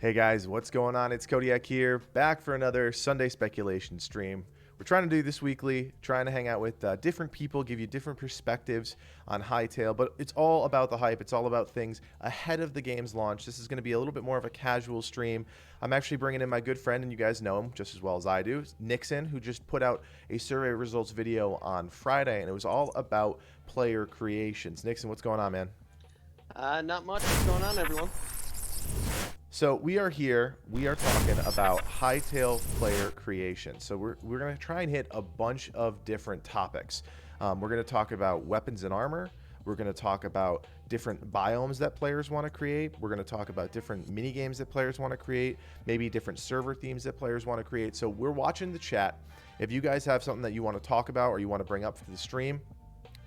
Hey guys, what's going on? It's Codiak here, back for another Sunday speculation stream. We're trying to do this weekly, trying to hang out with different people, give you different perspectives on Hytale, but it's all about the hype. It's all about things ahead of the game's launch. This is going to be a little bit more of a casual stream. I'm actually bringing in my good friend, and you guys know him just as well as I do, Nixon, who just put out a survey results video on Friday, and it was all about player creations. Nixon, what's going on, man? Not much. What's going on, everyone? So we are here. We are talking about Hightail player creation. So we're going to try and hit a bunch of different topics. We're going to talk about weapons and armor. We're going to talk about different biomes that players want to create. We're going to talk about different mini games that players want to create, maybe different server themes that players want to create. So we're watching the chat. If you guys have something that you want to talk about or you want to bring up for the stream,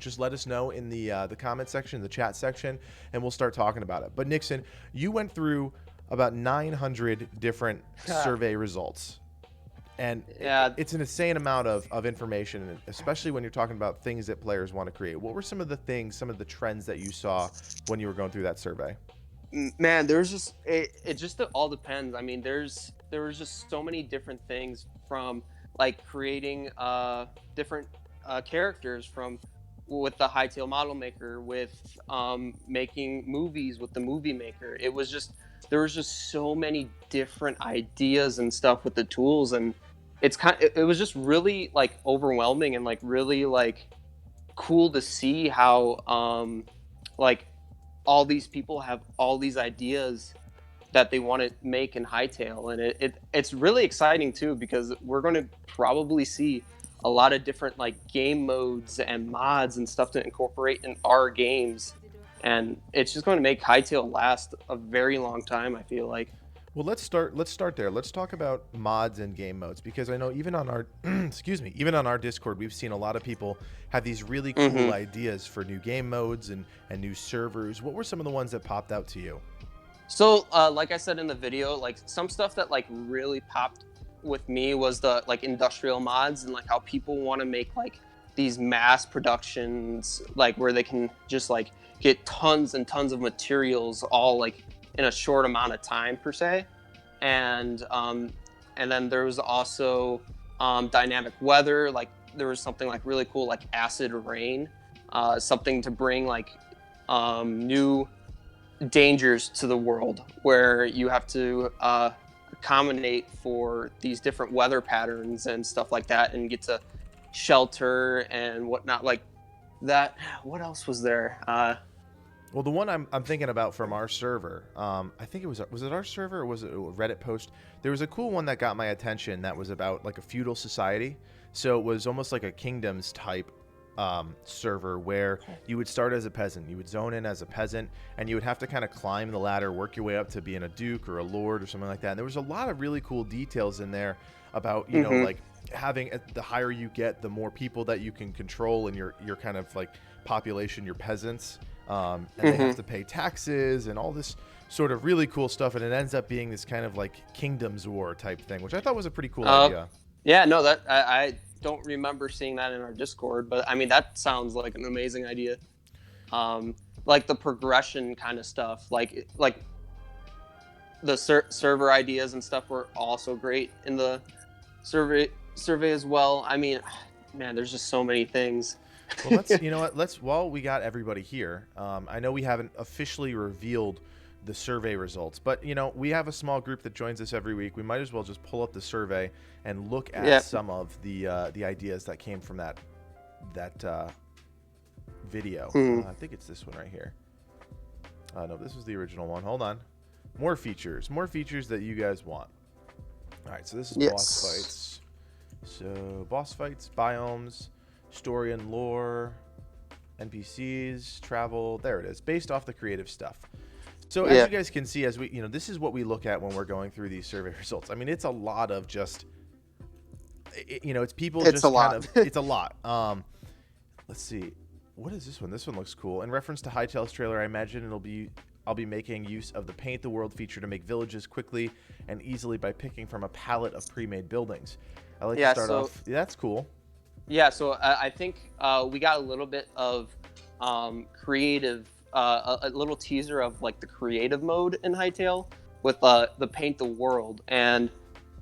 just let us know in the comment section, the chat section, and we'll start talking about it. But Nixon, you went through about 900 different survey results, and Yeah. it's an insane amount of information, especially when you're talking about things that players want to create. What were some of the things, some of the trends that you saw when you were going through that survey? Man, there's just it just all depends. I mean, there was just so many different things, from like creating different characters, from with the Hightail model maker, with making movies with the movie maker. There was just so many different ideas and stuff with the tools, and it was just really like overwhelming and like really like cool to see how like all these people have all these ideas that they want to make in Hightail, and it's really exciting too, because we're going to probably see a lot of different like game modes and mods and stuff to incorporate in our games, and it's just going to make Hightail last a very long time, I feel like. Well, let's start there. Let's talk about mods and game modes, because I know even on our excuse me, even on our Discord, we've seen a lot of people have these really cool ideas for new game modes and new servers. What were some of the ones that popped out to you? So, like I said in the video, like some stuff that like really popped with me was the like industrial mods, and like how people want to make like these mass productions, like where they can just like get tons and tons of materials all like in a short amount of time per se. And then there was also dynamic weather. Like there was something like really cool, like acid rain, something to bring like new dangers to the world, where you have to accommodate for these different weather patterns and stuff like that, and get to shelter and whatnot like that. What else was there? Well, the one I'm thinking about from our server, I think was it our server or was it a Reddit post? There was a cool one that got my attention that was about like a feudal society. So it was almost like a kingdoms type server, where you would start as a peasant, you would zone in as a peasant, and you would have to kind of climb the ladder, work your way up to being a duke or a lord or something like that. And there was a lot of really cool details in there about, you know, like having the higher you get, the more people that you can control in your kind of like population, your peasants. And they have to pay taxes and all this sort of really cool stuff, and it ends up being this kind of like kingdoms war type thing, which I thought was a pretty cool idea. Yeah, no, that I don't remember seeing that in our Discord, but I mean that sounds like an amazing idea. Like the progression kind of stuff, like the server ideas and stuff were also great in the survey as well. I mean, man, there's just so many things. Well, while we got everybody here, I know we haven't officially revealed the survey results, but you know, we have a small group that joins us every week. We might as well just pull up the survey and look at some of the ideas that came from that video. I think it's this one right here. No, this was the original one. Hold on. More features that you guys want. All right, so this is boss fights. So boss fights, biomes, story and lore, NPCs, travel. There it is, based off the creative stuff. So as you guys can see, as we, you know, this is what we look at when we're going through these survey results. I mean, it's a lot of just, you know, it's people. It's just a lot. Kind of, it's a lot. Let's see, what is this one? This one looks cool. In reference to Hytale's trailer, I imagine I'll be making use of the Paint the World feature to make villages quickly and easily by picking from a palette of pre-made buildings. I like to start off. Yeah, that's cool. Yeah, so I think we got a little bit of creative, a little teaser of like the creative mode in Hytale, with the paint the world. And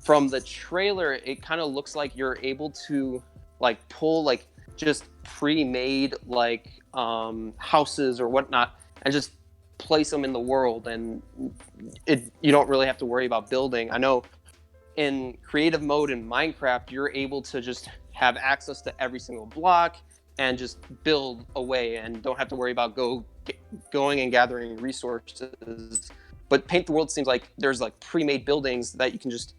from the trailer, it kind of looks like you're able to like pull like just pre-made like houses or whatnot and just place them in the world, and you don't really have to worry about building. I know in creative mode in Minecraft, you're able to just have access to every single block and just build away and don't have to worry about going and gathering resources. But Paint the World seems like there's like pre-made buildings that you can just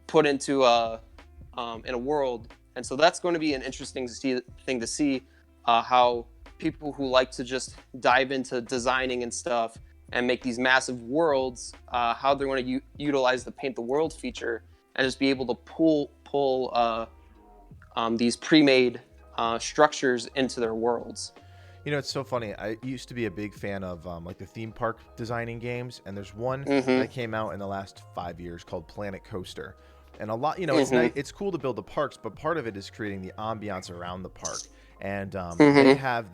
put into in a world, and so that's going to be an interesting thing to see how people who like to just dive into designing and stuff and make these massive worlds, how they're going to utilize the Paint the World feature and just be able to pull these pre-made structures into their worlds. You know, it's so funny. I used to be a big fan of like the theme park designing games, and there's one Mm-hmm. that came out in the last 5 years called Planet Coaster. And a lot, you know, Mm-hmm. it's cool to build the parks, but part of it is creating the ambiance around the park. And Mm-hmm. they have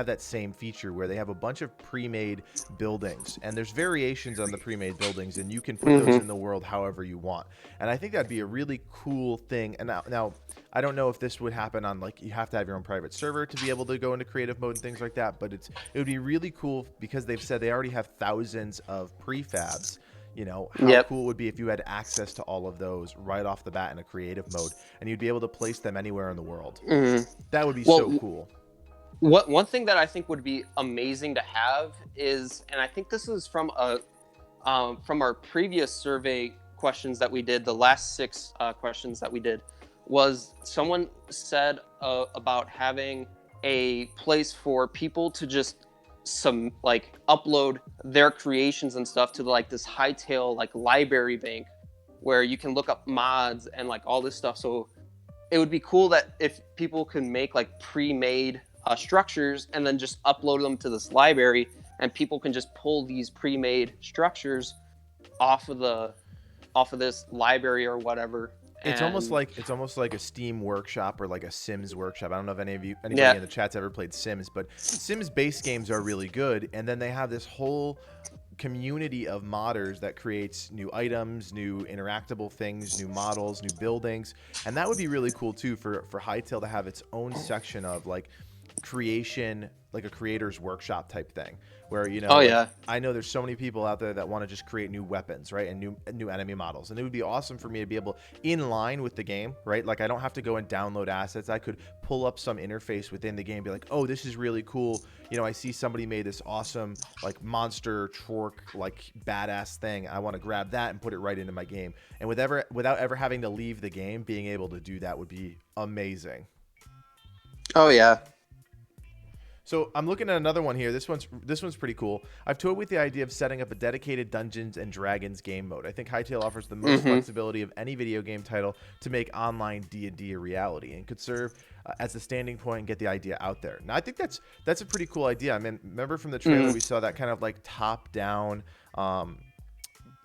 that same feature where they have a bunch of pre-made buildings, and there's variations on the pre-made buildings, and you can put those Mm-hmm. in the world however you want. And I think that'd be a really cool thing. And now I don't know if this would happen on like you have to have your own private server to be able to go into creative mode and things like that, but it would be really cool because they've said they already have thousands of prefabs. You know, how Yep. cool it would be if you had access to all of those right off the bat in a creative mode and you'd be able to place them anywhere in the world. Mm-hmm. That would be so Well, cool. what one thing that I think would be amazing to have is, and I think this is from our previous survey questions that we did, the last six questions that we did, was someone said about having a place for people to just some like upload their creations and stuff to like this Hightail like library bank where you can look up mods and like all this stuff. So it would be cool that if people can make like pre-made structures and then just upload them to this library, and people can just pull these pre-made structures off of this library or whatever. And It's almost like a Steam workshop or like a Sims workshop. I don't know if anybody yeah, in the chat's ever played Sims, but Sims base games are really good, and then they have this whole community of modders that creates new items, new interactable things, new models, new buildings, and that would be really cool too for Hytale to have its own section of like creation, like a creator's workshop type thing, where you know, oh like yeah, I know there's so many people out there that want to just create new weapons, right, and new enemy models, and it would be awesome for me to be able in line with the game, right? Like I don't have to go and download assets. I could pull up some interface within the game, and be like, oh, this is really cool. You know, I see somebody made this awesome like monster torque like badass thing. I want to grab that and put it right into my game, and without ever having to leave the game, being able to do that would be amazing. oh yeah. So I'm looking at another one here. This one's pretty cool. I've toyed with the idea of setting up a dedicated Dungeons and Dragons game mode. I think Hytale offers the most Mm-hmm. flexibility of any video game title to make online D&D a reality, and could serve as a standing point and get the idea out there. Now I think that's a pretty cool idea. I mean, remember from the trailer Mm-hmm. we saw that kind of like top down.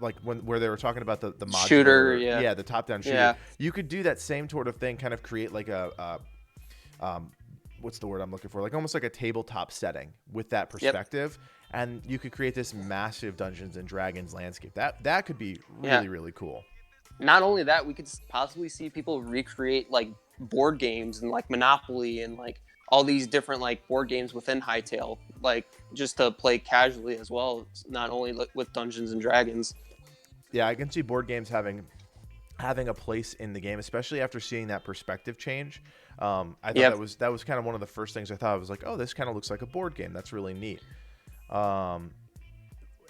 Like where they were talking about the Shooter, modular, yeah, yeah, the top down shooter. yeah, You could do that same sort of thing, kind of create like what's the word I'm looking for? Like almost like a tabletop setting with that yep, perspective, and you could create this massive Dungeons and Dragons landscape. That could be yeah. really cool. Not only that, we could possibly see people recreate like board games and like Monopoly and like all these different like board games within Hytale, like just to play casually as well, not only with Dungeons and Dragons. Yeah, I can see board games having a place in the game, especially after seeing that perspective change. I thought Yep. that was kind of one of the first things I thought. I was like, oh, this kind of looks like a board game. That's really neat. Um,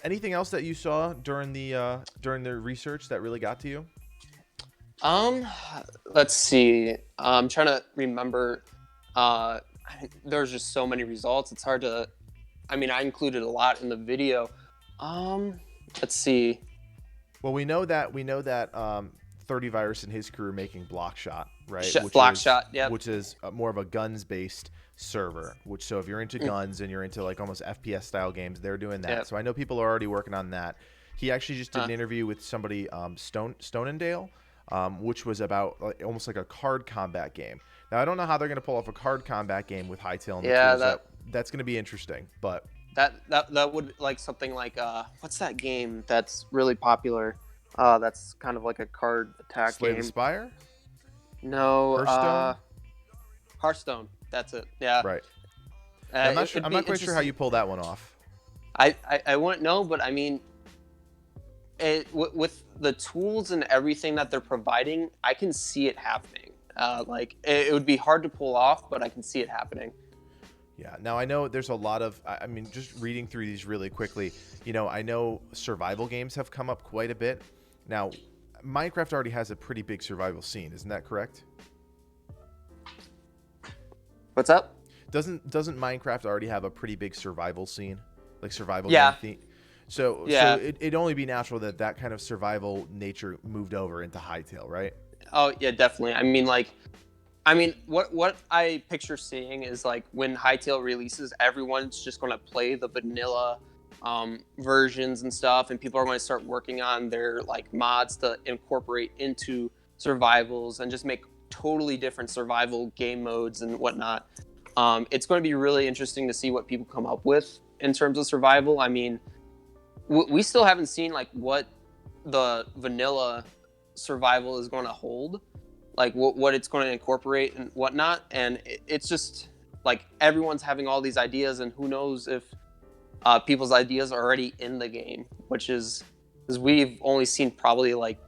Anything else that you saw during the research that really got to you? Um, let's see. I'm trying to remember. Uh, there's just so many results. It's hard to. I mean, I included a lot in the video. Let's see. Well, we know that 30 Virus and his crew are making Blockshot, right? Block shot. Yep. Which is more of a guns based server. Which so if you're into guns and you're into like almost FPS style games, they're doing that. Yep. So I know people are already working on that. He actually just did an Uh, interview with somebody, Stonendale, which was about like, almost like a card combat game. Now I don't know how they're going to pull off a card combat game with Hytale and the yeah. tools That that's going to be interesting, but that would like something like what's that game that's really popular? That's kind of like a card attack Slay the game. Spire, No, Hearthstone, Hearthstone. That's it. Yeah. right? Yeah, I'm not sure. It'd I'm be not quite sure how interesting. you pull that one off. I wouldn't know, but I mean, with the tools and everything that they're providing, I can see it happening. Like it would be hard to pull off, but I can see it happening. Yeah. Now I know there's a lot of. I mean, just reading through these really quickly. I know survival games have come up quite a bit. Now, Minecraft already has a pretty big survival scene, isn't that correct? What's up? Doesn't Minecraft already have a pretty big survival scene, like survival game Yeah, theme? So yeah. it'd only be natural that that kind of survival nature moved over into Hytale, right? Oh yeah, definitely. I mean, what I picture seeing is like when Hytale releases, everyone's just going to play the vanilla versions and stuff, and people are going to start working on their like mods to incorporate into survivals and just make totally different survival game modes and whatnot. It's going to be really interesting to see what people come up with in terms of survival. I mean, we still haven't seen like what the vanilla survival is going to hold, like what it's going to incorporate and whatnot. And it's just like everyone's having all these ideas, and who knows if people's ideas are already in the game, which is because we've only seen probably like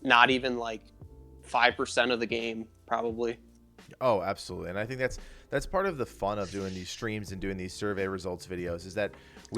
not even like 5% of the game, probably. Oh, absolutely. And I think that's part of the fun of doing these streams and doing these survey results videos is that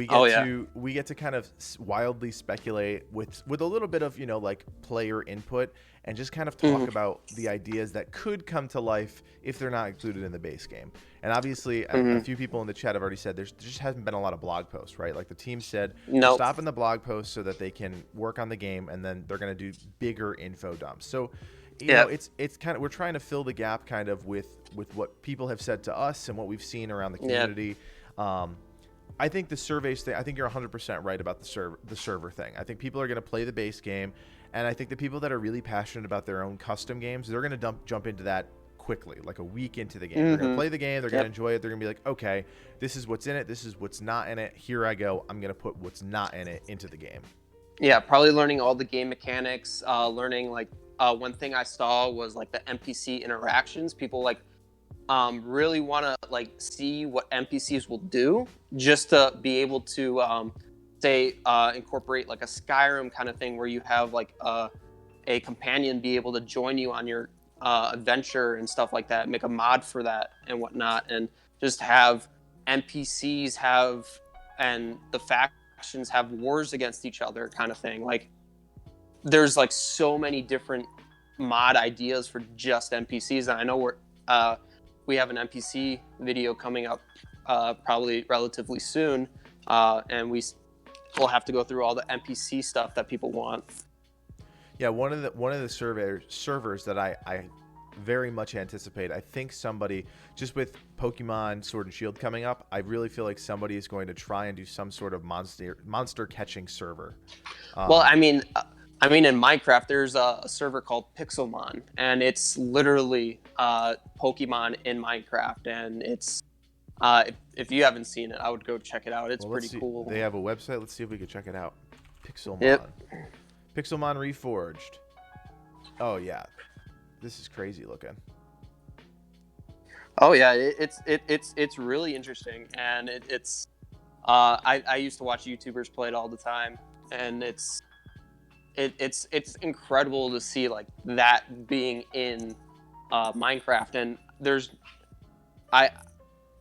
Oh yeah. we get to kind of wildly speculate with a little bit of, like player input and just kind of talk Hmm. about the ideas that could come to life if they're not included in the base game. And obviously, a Hmm. few people in the chat have already said there just hasn't been a lot of blog posts, right? Like the team said, we're Nope. stopping the blog posts so that they can work on the game and then they're going to do bigger info dumps. So Yeah. it's kind of we're trying to fill the gap kind of with what people have said to us and what we've seen around the Yeah. community. I think the surveys thing. I think you're 100% right about the server thing. I think people are going to play the base game, and I think the people that are really passionate about their own custom games, they're going to jump into that quickly, like a week into the game. They're going to Hmm. play the game. They're going to Yep. enjoy it. They're going to be like, okay, this is what's in it. This is what's not in it. Here I go. I'm going to put what's not in it into the game. Yeah, probably learning all the game mechanics. Learning like one thing I saw was like the NPC interactions. People like really want to like see what NPCs will do, just to be able to say incorporate like a Skyrim kind of thing where you have like a companion be able to join you on your adventure and stuff like that. Make a mod for that and whatnot, and just have NPCs have and the factions have wars against each other kind of thing. Like there's like so many different mod ideas for just NPCs, and I know we have an NPC video coming up probably relatively soon, and we'll have to go through all the NPC stuff that people want. Yeah, one of the servers that I very much anticipate. I think somebody, just with Pokemon Sword and Shield coming up, I really feel like somebody is going to try and do some sort of monster catching server. Well, Um, I mean, in Minecraft, there's a server called Pixelmon, and it's literally Pokemon in Minecraft, and it's if you haven't seen it, I would go check it out. It's well, let's pretty see. cool. They have a website. Let's see if we can check it out. Pixelmon. Yep. Pixelmon Reforged. Oh yeah, this is crazy looking. Oh yeah, it's really interesting, and it's I used to watch YouTubers play it all the time, and it's incredible to see like that being in Minecraft, and I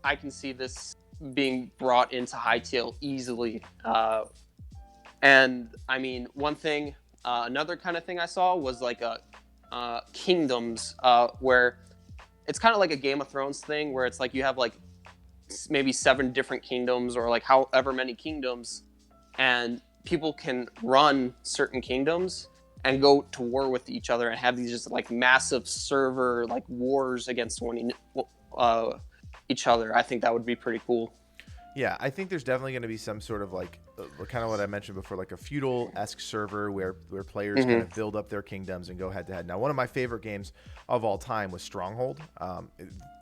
I can see this being brought into Hytale easily, and I mean one thing, another kind of thing I saw was like a kingdoms where it's kind of like a Game of Thrones thing where it's like you have like maybe 7 different kingdoms or like however many kingdoms, and people can run certain kingdoms and go to war with each other and have these just like massive server like wars against each other. I think that would be pretty cool. Yeah, I think there's definitely going to be some sort of like kind of what I mentioned before, like a feudal-esque server where players kind Hmm. of build up their kingdoms and go head-to-head. Now, one of my favorite games of all time was Stronghold.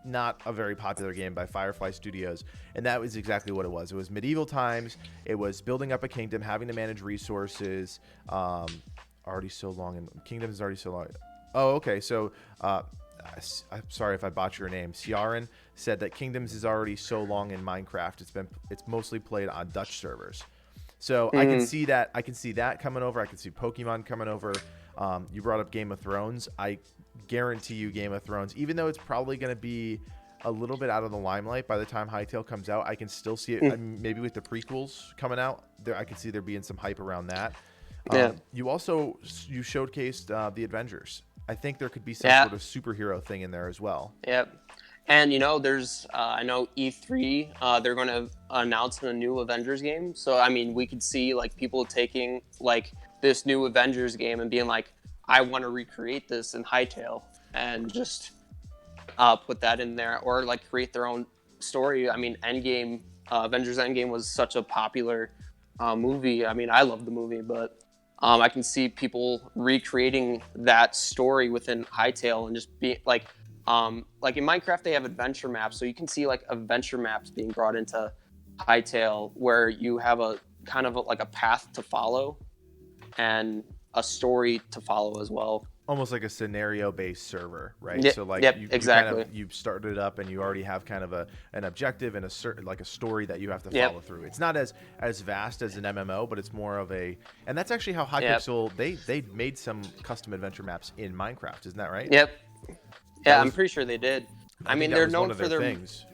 Not a very popular game by Firefly Studios, and that was exactly what it was. It was medieval times. It was building up a kingdom, having to manage resources. Already so long, and Kingdoms is already so long. Oh, okay. So, I'm sorry if I botch your name. Ciaran said that Kingdoms is already so long in Minecraft. It's mostly played on Dutch servers. So I can Hmm. see that. I can see that coming over. I can see Pokemon coming over. You brought up Game of Thrones. I guarantee you, Game of Thrones, even though it's probably going to be a little bit out of the limelight by the time Hytale comes out, I can still see it. I mean, maybe with the prequels coming out, there I can see there being some hype around that. Yeah. You showcased the Avengers. I think there could be some Yeah. sort of superhero thing in there as well. Yep. And there's I know E3 they're going to announce a new Avengers game. So I mean, we could see like people taking like this new Avengers game and being like, I want to recreate this in Hytale and just put that in there, or like create their own story. I mean, Endgame, Avengers Endgame was such a popular movie. I mean, I love the movie, but I can see people recreating that story within Hytale and just be like in Minecraft they have adventure maps, so you can see like adventure maps being brought into Hytale where you have a kind of like a path to follow and a story to follow as well. Almost like a scenario-based server, right? Yep, So like yep, you kind exactly. of you started it up and you already have kind of an objective and a certain like a story that you have to Yep, follow through. It's not as vast as an MMO, but it's more of a, and that's actually how yep, Hypixel they made some custom adventure maps in Minecraft, isn't that right? yep. That Yeah, I'm was pretty sure they did. I I think mean, that they're was one known of for their their. things.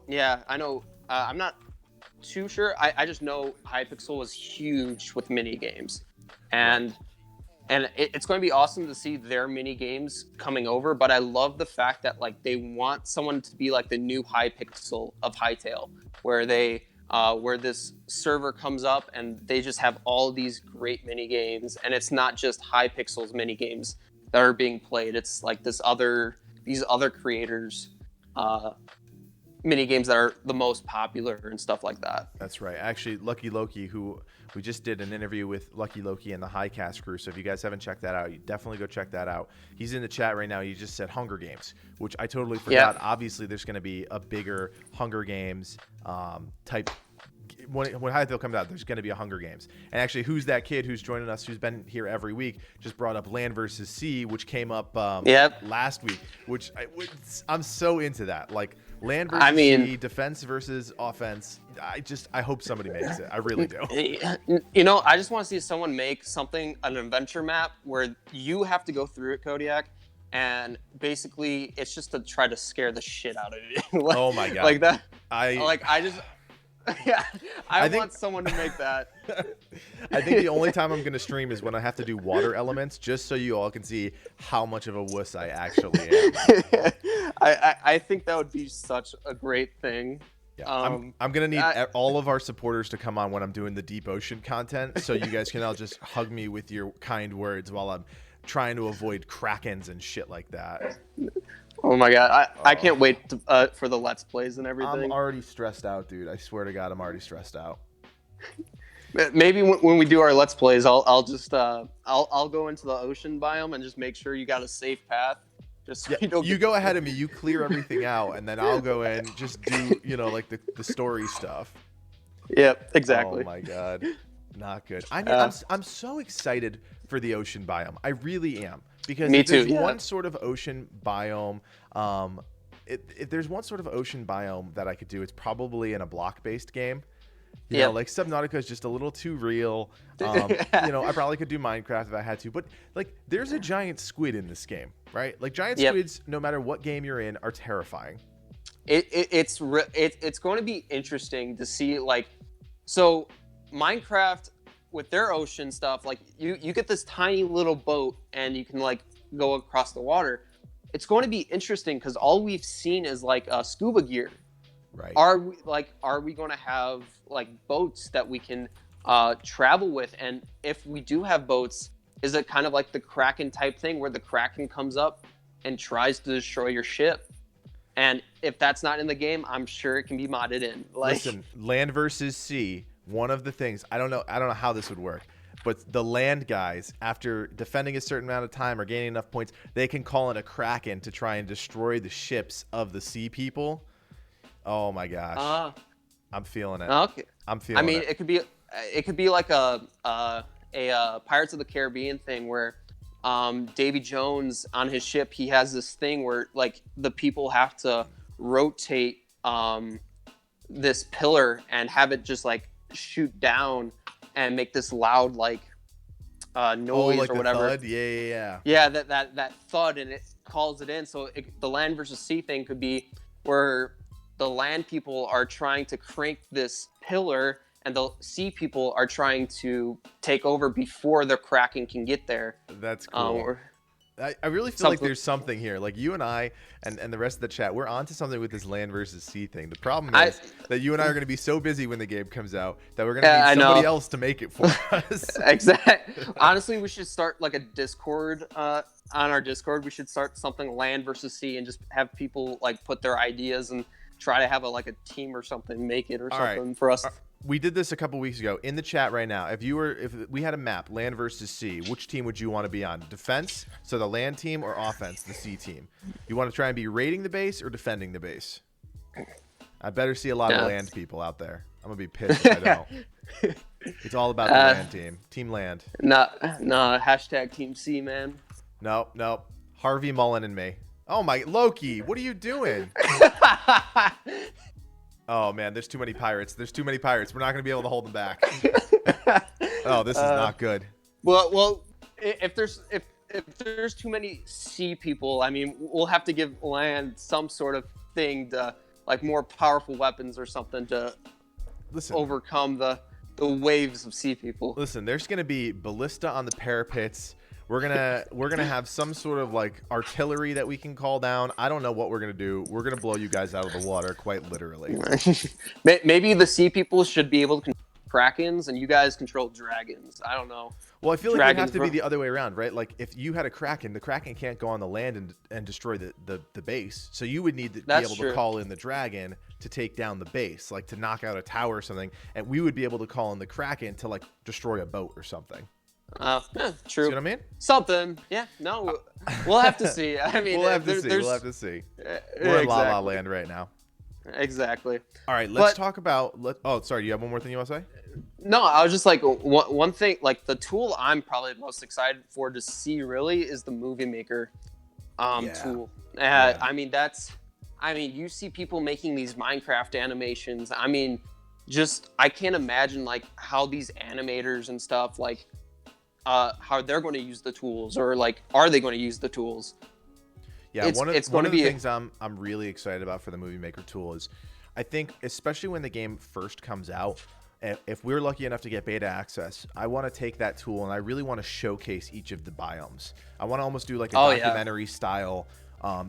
Yeah, I know. I'm not too sure. I just know Hypixel was huge with mini games, Right. and it's going to be awesome to see their mini games coming over. But I love the fact that like they want someone to be like the new Hypixel of Hytale, where where this server comes up and they just have all these great mini games, and it's not just Hypixel's mini games that are being played. It's like these other creators uh, mini games that are the most popular and stuff like that. That's right. Actually, Lucky Loki, who we just did an interview with Lucky Loki and the Highcast crew. So if you guys haven't checked that out, you definitely go check that out. He's in the chat right now. He just said Hunger Games, which I totally forgot. Yeah. Obviously, there's going to be a bigger Hunger Games type. When Hytale comes out, there's going to be a Hunger Games. And actually, who's that kid who's joining us, who's been here every week, just brought up Land versus Sea, which came up Yep. last week, I'm so into that. Like, Land I versus mean, sea, defense versus offense. I hope somebody makes it. I really do. I just want to see someone make an adventure map where you have to go through it, Kodiak, and basically it's just to try to scare the shit out of you. Oh my god. Like that. I Like I just, yeah, I think- want someone to make that. I think the only time I'm going to stream is when I have to do water elements, just so you all can see how much of a wuss I actually am. I think that would be such a great thing. Yeah, I'm gonna need all of our supporters to come on when I'm doing the deep ocean content, so you guys can all just hug me with your kind words while I'm trying to avoid krakens and shit like that. Oh my god, I can't wait for the Let's Plays and everything. I'm already stressed out, dude. I swear to God, I'm already stressed out. Maybe when we do our Let's Plays, I'll just I'll go into the ocean biome and just make sure you got a safe path. Just so Yeah, you don't you go ahead of me. You clear everything out, and then I'll go in, just do like the story stuff. Yep, exactly. Oh my god, not good. I mean, Uh, I'm so excited for the ocean biome. I really am, because Me if there's too, yeah. one sort of ocean biome, if there's one sort of ocean biome that I could do, it's probably in a block-based game. You know, Yep. like Subnautica is just a little too real. I probably could do Minecraft if I had to, but like, there's a giant squid in this game, right? Like, giant Yep. squids, no matter what game you're in, are terrifying. It's going to be interesting to see so Minecraft with their ocean stuff, like you get this tiny little boat and you can like go across the water. It's going to be interesting because all we've seen is like scuba gear. Right. Are we going to have like boats that we can travel with? And if we do have boats, is it kind of like the Kraken type thing where the Kraken comes up and tries to destroy your ship? And if that's not in the game, I'm sure it can be modded in. Like, Listen, Land versus Sea one of the things, I don't know how this would work, but the land guys, after defending a certain amount of time or gaining enough points, they can call in a kraken to try and destroy the ships of the sea people. Oh my gosh. I'm feeling it. Okay. I'm feeling it. It could be like a Pirates of the Caribbean thing where Davy Jones on his ship, he has this thing where like the people have to rotate this pillar and have it just like shoot down and make this loud like noise like or the whatever. Thud? Yeah. Yeah, that thud, and it calls it in. So the land versus sea thing could be where the land people are trying to crank this pillar and the sea people are trying to take over before the Kraken can get there. That's cool. I really feel like there's something here. Like you and I and the rest of the chat, we're onto something with this land versus sea thing. The problem is that you and I are going to be so busy when the game comes out that we're going to need somebody else to make it for us. Exactly. Honestly, we should start like a Discord. On our Discord, we should start something land versus sea and just have people like put their ideas and try to have like a team or something, make it or something for us. We did this a couple weeks ago in the chat right now. If we had a map, land versus sea, which team would you want to be on? Defense, so the land team, or offense, the sea team? You want to try and be raiding the base or defending the base? I better see a lot of land people out there. I'm gonna be pissed if I don't. It's all about the land team. Team land. No, hashtag Team C, man. No. Harvey Mullen and me. Oh my, Loki, what are you doing? Oh man, there's too many pirates. We're not gonna be able to hold them back. Oh, this is not good. Well, if there's too many sea people, I mean, we'll have to give land some sort of thing to like more powerful weapons or something to overcome the waves of sea people. Listen, there's gonna be ballista on the parapets. We're gonna have some sort of like artillery that we can call down. I don't know what we're gonna do. We're gonna blow you guys out of the water, quite literally. Maybe the sea people should be able to control krakens, and you guys control dragons. I don't know. Well, I feel like it would have to be the other way around, right? Like if you had a kraken, the kraken can't go on the land and destroy the base. So you would need to be able to call in the dragon to take down the base, like to knock out a tower or something, and we would be able to call in the kraken to like destroy a boat or something. True. See what I mean? Something. Yeah. No, we'll have to see. I mean, we'll have to see. We're in La La Land right now. Exactly. All right, let's talk about. Oh, sorry. Do you have one more thing you want to say? No, I was just like one thing. Like the tool I'm probably most excited for to see really is the Movie Maker tool. I mean, you see people making these Minecraft animations. I mean, I can't imagine like how these animators and stuff like. How they're going to use the tools, or like, are they going to use the tools? Yeah, one of the things I'm really excited about for the Movie Maker tool is, I think, especially when the game first comes out, if we're lucky enough to get beta access, I want to take that tool and I really want to showcase each of the biomes. I want to almost do like a documentary style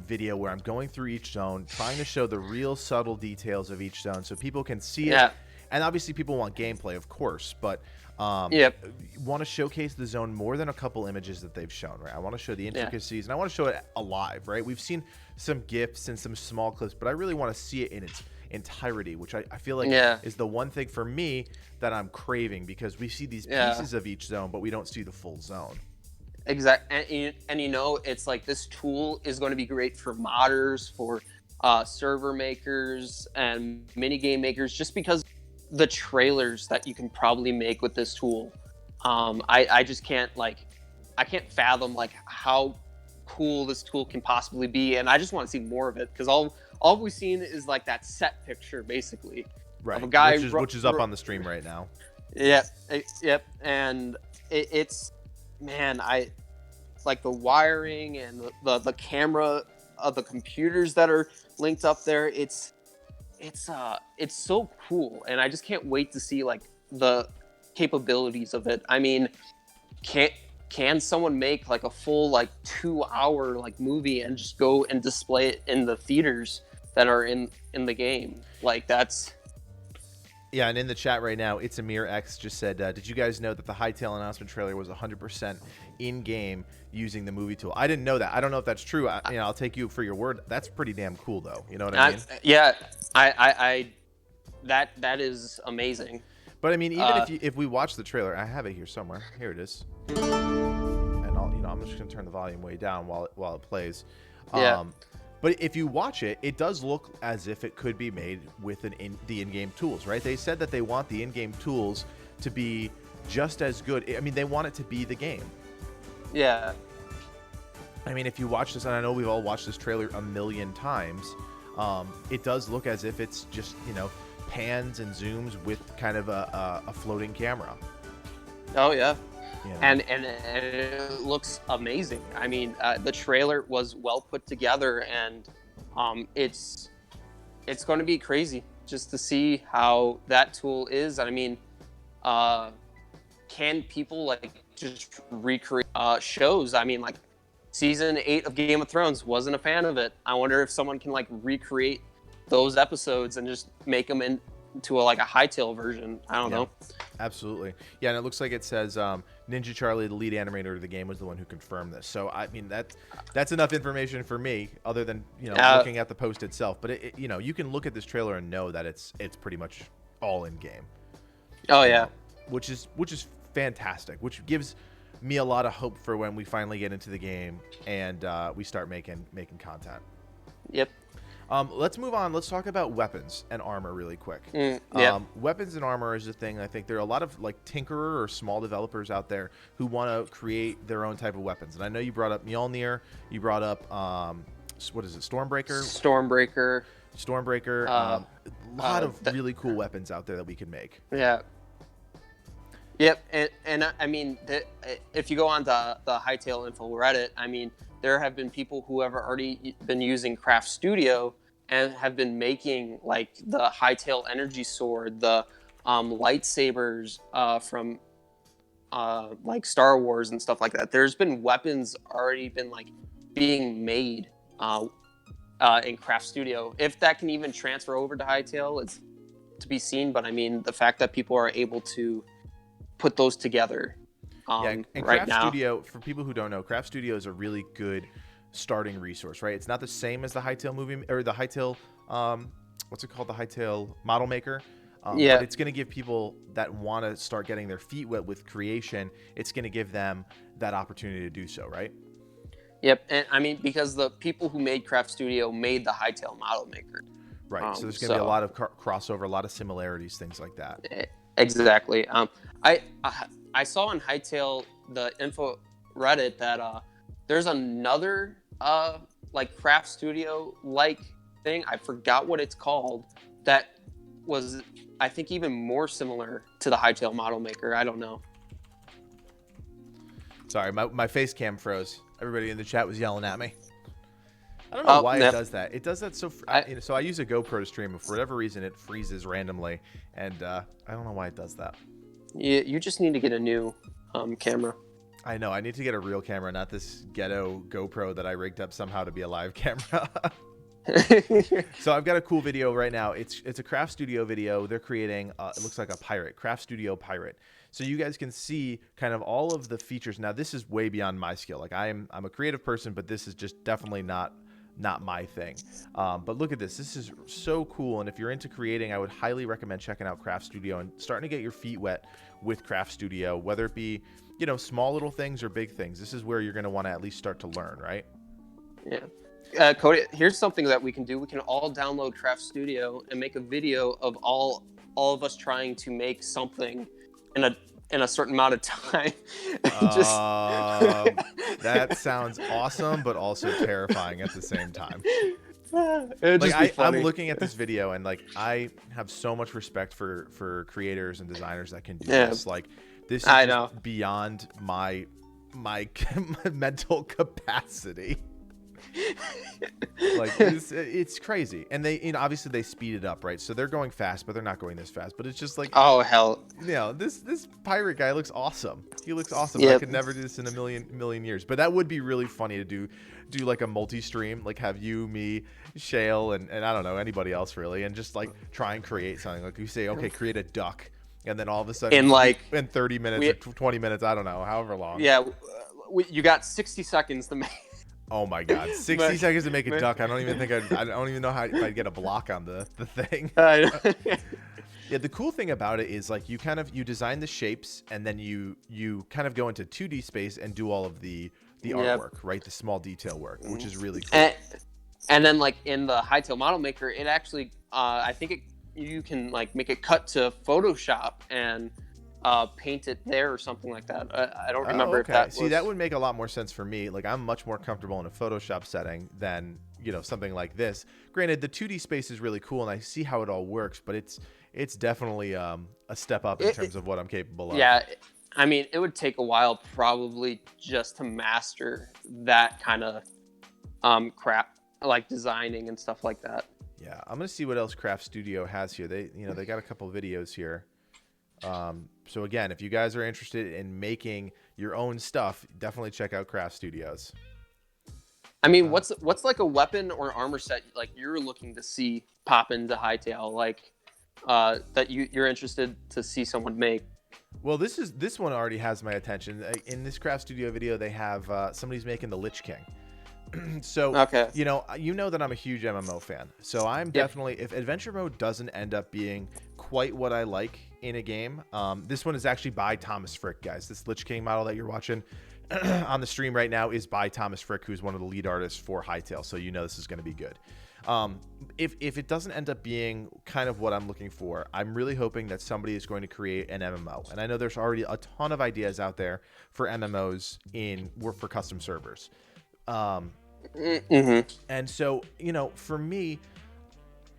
video where I'm going through each zone, trying to show the real subtle details of each zone so people can see it. And obviously people want gameplay, of course, but want to showcase the zone more than a couple images that they've shown, right? I want to show the intricacies and I want to show it alive, right? We've seen some GIFs and some small clips, but I really want to see it in its entirety, which I feel like is the one thing for me that I'm craving, because we see these pieces of each zone, but we don't see the full zone. Exactly. And you know, it's like this tool is going to be great for modders, for server makers and minigame makers, just because the trailers that you can probably make with this tool. I just can't I can't fathom like how cool this tool can possibly be, and I just want to see more of it, because all we've seen is like that set picture basically, right? Of a guy which is up on the stream right now. Yep. And it's, man, I like the wiring and the camera of the computers that are linked up there. It's so cool, and I just can't wait to see like the capabilities of it. I mean, can someone make like a full like 2-hour like movie and just go and display it in the theaters that are in the game? Like that's. Yeah, and in the chat right now, It's Amir X just said, did you guys know that the Hytale announcement trailer was 100% in-game using the movie tool? I didn't know that. I don't know if that's true. I'll take you for your word. That's pretty damn cool, though. You know what I mean? Yeah, I that is amazing. But I mean, even if we watch the trailer, I have it here somewhere. Here it is. And I'm just gonna turn the volume way down while it plays. Yeah. But if you watch it, it does look as if it could be made with the in-game tools, right? They said that they want the in-game tools to be just as good. I mean, they want it to be the game. Yeah. I mean, if you watch this, and I know we've all watched this trailer a million times, it does look as if it's just, pans and zooms with kind of a floating camera. Oh, yeah. You know? And it looks amazing. I mean, the trailer was well put together, and it's going to be crazy just to see how that tool is. I mean, can people like just recreate shows? I mean, like season 8 of Game of Thrones, wasn't a fan of it. I wonder if someone can like recreate those episodes and just make them into a Hytale version. I don't know. Absolutely. Yeah, and it looks like it says Ninja Charlie, the lead animator of the game, was the one who confirmed this. So I mean that's enough information for me, other than looking at the post itself. But you can look at this trailer and know that it's pretty much all in game. Oh yeah. Which is fantastic. Which gives me a lot of hope for when we finally get into the game and we start making content. Yep. Let's move on. Let's talk about weapons and armor really quick. Weapons and armor is a thing. I think there are a lot of tinkerer or small developers out there who want to Create their own type of weapons. And I know you brought up Mjolnir. You brought up what is it? Stormbreaker. A lot of really cool weapons out there that we can make. Yeah. Yep. And I mean, if you go on the Hytale info Reddit, I mean, there have been people who have already been using Craft Studio and have been making the Hightail energy sword, the lightsabers from Star Wars and stuff like that. There's been weapons already been being made in Craft Studio. If that can even transfer over to Hightail, it's to be seen. But I mean, the fact that people are able to put those together. And right Craft now. Studio, for people who don't know, Craft Studio is a really good starting resource, right? It's not the same as the Hytale movie or the Hytale, what's it called? The Hytale model maker. But it's going to give people that want to start getting their feet wet with creation, it's going to give them that opportunity to do so, right? Yep. And I mean, because the people who made Craft Studio made the Hytale model maker. Right. So there's going to be a lot of crossover, a lot of similarities, things like that. Exactly. I saw on Hytale the info Reddit that there's another Craft Studio thing. I forgot what it's called. That was, I think, even more similar to the Hytale model maker. I don't know. Sorry, my face cam froze. Everybody in the chat was yelling at me. I don't know why it does that. It does that so. So I use a GoPro to stream, and for whatever reason, it freezes randomly, and I don't know why it does that. You just need to get a new camera. I know. I need to get a real camera, not this ghetto GoPro that I rigged up somehow to be a live camera. So I've got a cool video right now. It's a Craft Studio video. They're creating, it looks like a pirate, Craft Studio pirate. So you guys can see kind of all of the features. Now, this is way beyond my skill. I'm a creative person, but this is just definitely not my thing. But look at this. This is so cool. And if you're into creating, I would highly recommend checking out Craft Studio and starting to get your feet wet with Craft Studio, whether it be, small little things or big things. This is where you're going to want to at least start to learn, right? Yeah. Cody, here's something that we can do. We can all download Craft Studio and make a video of all of us trying to make something in a certain amount of time. That sounds awesome, but also terrifying at the same time. I'm looking at this video and I have so much respect for creators and designers that can do this. This is just beyond my mental capacity. It's crazy. And they obviously they speed it up, right? So they're going fast, but they're not going this fast. But it's just oh hell, this pirate guy looks awesome. He looks awesome. Yep. I could never do this in a million years. But that would be really funny to do a multi-stream, have you, me, Shale, and I don't know, anybody else really, and just try and create something. You say, okay, create a duck, and then all of a sudden in 30 minutes or 20 minutes, I don't know, however long. Yeah, you got 60 seconds to make. Oh my God, 60 seconds to make a duck. I don't even know how I'd get a block on the thing. Yeah, the cool thing about it is like you design the shapes and then you kind of go into 2D space and do all of the Yep. artwork, right? The small detail work, which Mm. is really And cool. and then like in the Hightail model maker, it actually I think you can like make it cut to Photoshop and paint it there or something like that. I don't Oh, remember if okay. that See, that was. would make a lot more sense for me. Like I'm much more comfortable in a Photoshop setting than, something like this. Granted, the 2D space is really cool and I see how it all works, but it's definitely a step up in terms It, of what I'm capable of. yeah, I mean, it would take a while probably just to master that kind of crap, like designing and stuff like that. Yeah, I'm gonna see what else Craft Studio has here. They got a couple videos here. So again, if you guys are interested in making your own stuff, definitely check out Craft Studios. I mean, Uh, what's like a weapon or armor set like you're looking to see pop into Hightail, like that you're interested to see someone make? well, this one already has my attention. In this Craft Studio video, they have somebody's making the Lich King. So Okay. you know that I'm a huge MMO fan. So I'm Yep. definitely, if adventure mode doesn't end up being quite what I like in a game, this one is actually by Thomas Frick, guys. This Lich King model that you're watching on the stream right now is by Thomas Frick, who's one of the lead artists for Hytale. So this is going to be good. If it doesn't end up being kind of what I'm looking for, I'm really hoping that somebody is going to create an MMO. And I know there's already a ton of ideas out there for MMOs for custom servers. Mm-hmm. And so, for me,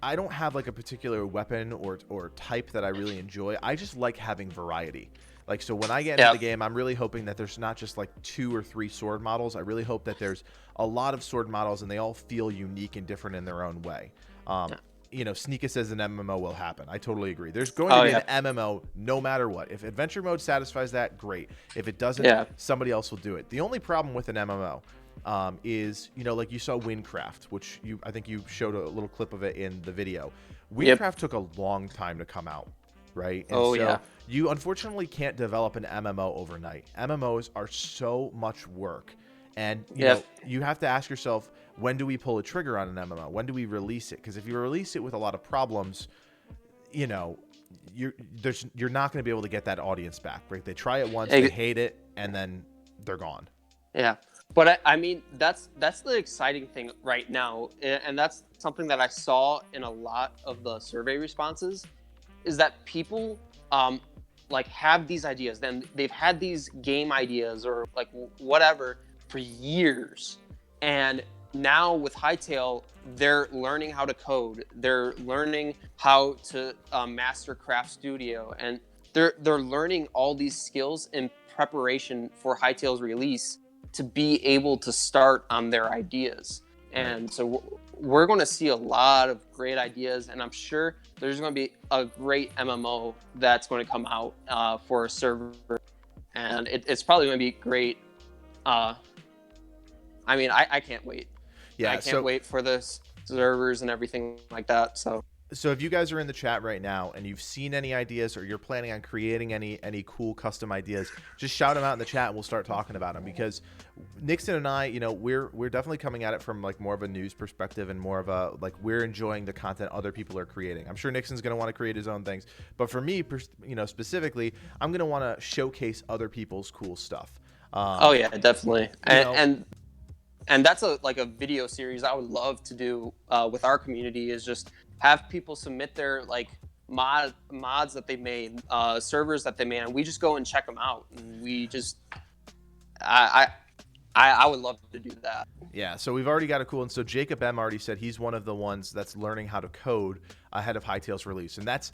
I don't have like a particular weapon or type that I really enjoy. I just like having variety. Like, so when I get into the Yep. game, I'm really hoping that there's not just like 2 or 3 sword models. I really hope that there's a lot of sword models and they all feel unique and different in their own way. Sneak says an MMO will happen. I totally agree. There's going to Oh be yeah. an MMO no matter what. If adventure mode satisfies that, great. If it doesn't, Yeah. somebody else will do it. The only problem with an MMO is, like you saw Windcraft, which I think you showed a little clip of it in the video. Yep. Windcraft took a long time to come out, right? And Oh so yeah. you unfortunately can't develop an MMO overnight. MMOs are so much work. And, Yep. you have to ask yourself, when do we pull a trigger on an MMO? When do we release it? Because if you release it with a lot of problems, you know, you're not going to be able to get that audience back, right? They try it once, they hate it, and then they're gone. Yeah, but I mean that's the exciting thing right now, and that's something that I saw in a lot of the survey responses, is that people like have these ideas, then they've had these game ideas or like whatever for years, and now with Hightail, they're learning how to code, they're learning how to master Craft Studio, and they're learning all these skills in preparation for Hightail's release to be able to start on their ideas. Right. And so we're going to see a lot of great ideas, and I'm sure there's going to be a great MMO that's going to come out for a server, and it's probably going to be great. I mean, I can't wait. Yeah. I can't wait for the servers and everything like that. So if you guys are in the chat right now and you've seen any ideas or you're planning on creating any cool custom ideas, just shout them out in the chat and we'll start talking about them, because Nixon and I, we're definitely coming at it from like more of a news perspective and more of a like we're enjoying the content other people are creating. I'm sure Nixon's going to want to create his own things, but for me, specifically, I'm going to want to showcase other people's cool stuff. Oh yeah, definitely. You know, And that's a video series I would love to do with our community, is just have people submit their like mods that they made, servers that they made, and we just go and check them out, and we just I would love to do that. Yeah, so we've already got a cool one. So Jacob M already said he's one of the ones that's learning how to code ahead of Hightail's release, and that's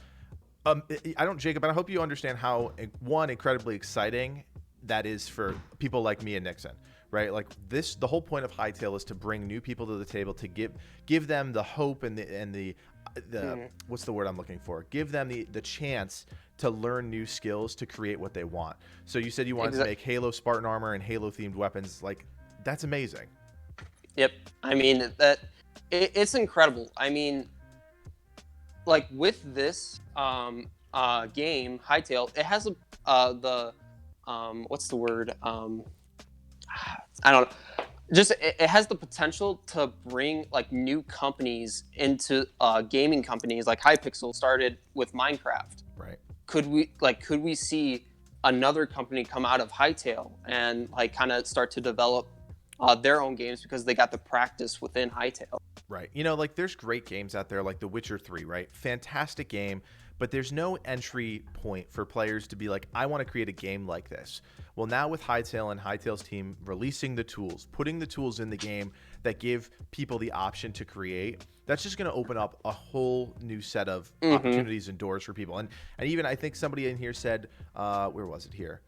Jacob, I hope you understand how incredibly exciting that is for people like me and Nixon, right? Like the whole point of Hightail is to bring new people to the table, to give them the hope and the what's the word I'm looking for? Give them the chance to learn new skills to create what they want. So you said you wanted to make Halo Spartan armor and Halo themed weapons. Like, that's amazing. Yep. I mean, it's incredible. I mean, like with this game Hightail, it has what's the word? I don't know. just it has the potential to bring like new companies into gaming companies. Like Hypixel started with Minecraft. Right. Could we see another company come out of Hytale and like kind of start to develop their own games because they got the practice within Hytale? Right. You know, like there's great games out there like The Witcher 3, right? Fantastic game, but there's no entry point for players to be like, I want to create a game like this. Well, now with Hytale and Hytale's team releasing the tools, putting the tools in the game that give people the option to create, that's just going to open up a whole new set of opportunities and doors for people. And even I think somebody in here said, where was it here?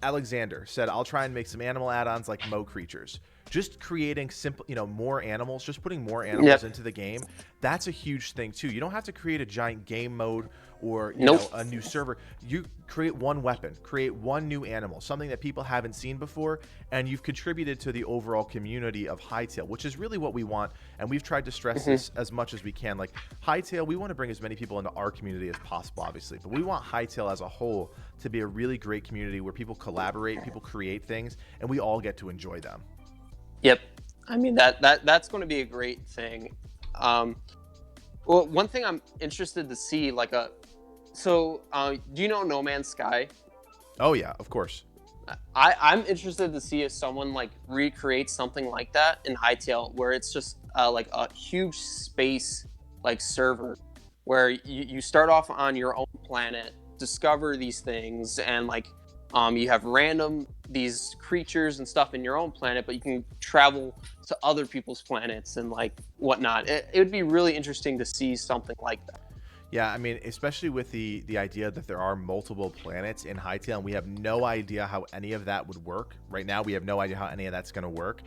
Alexander said, I'll try and make some animal add-ons like Mo creatures. Just creating simple, more animals, just putting more animals into the game. That's a huge thing too. You don't have to create a giant game mode or a new server. You create one weapon, create one new animal, something that people haven't seen before, and you've contributed to the overall community of Hytale, which is really what we want. And we've tried to stress this as much as we can. Like Hytale, we want to bring as many people into our community as possible, obviously, but we want Hytale as a whole to be a really great community where people collaborate, people create things, and we all get to enjoy them. Yep. I mean, that's going to be a great thing. Well, one thing I'm interested to see, do you know No Man's Sky? Oh yeah, of course. I'm interested to see if someone like recreates something like that in Hytale, where it's just like a huge space like server, where you start off on your own planet, discover these things, and like you have random these creatures and stuff in your own planet, but you can travel to other people's planets and like whatnot. It would be really interesting to see something like that. Yeah, I mean, especially with the idea that there are multiple planets in Hytale, and we have no idea how any of that would work. Right now, we have no idea how any of that's going to work.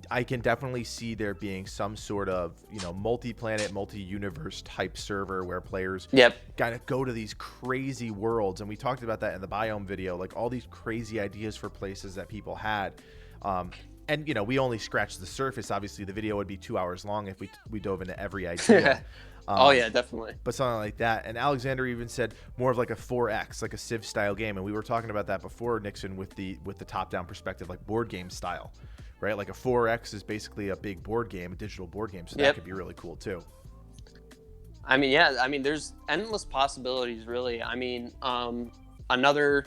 I can definitely see there being some sort of, multi-planet, multi-universe type server where players kind of go to these crazy worlds. And we talked about that in the biome video, like all these crazy ideas for places that people had. And, we only scratched the surface. Obviously, the video would be 2 hours long if we dove into every idea. Oh, yeah, definitely. But something like that. And Alexander even said more of like a 4X, like a Civ style game. And we were talking about that before, Nixon, with the top-down perspective, like board game style. Right, like a 4X is basically a big board game, a digital board game, so that could be really cool too. I mean, yeah, there's endless possibilities, really. I mean, another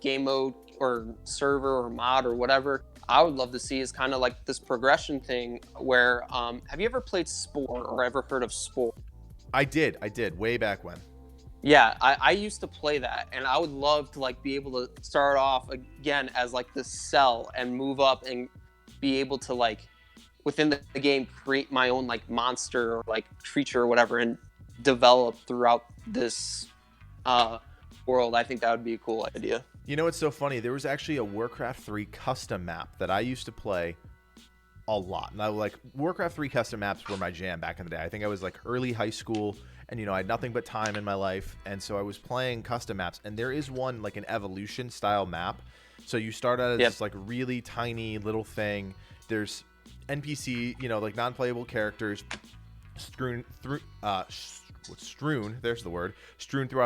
game mode or server or mod or whatever I would love to see is kind of like this progression thing where, have you ever played Spore or ever heard of Spore? I did, way back when. Yeah, I used to play that, and I would love to like be able to start off again as like this cell and move up and be able to like within the game create my own like monster or like creature or whatever and develop throughout this world. I think that would be a cool idea. You know, it's so funny. There was actually a Warcraft 3 custom map that I used to play a lot. And Warcraft 3 custom maps were my jam back in the day. I think I was like early high school. And, I had nothing but time in my life. And so I was playing custom maps. And there is one, like an evolution style map. So you start out as this like really tiny little thing. There's NPC, like non-playable characters strewn throughout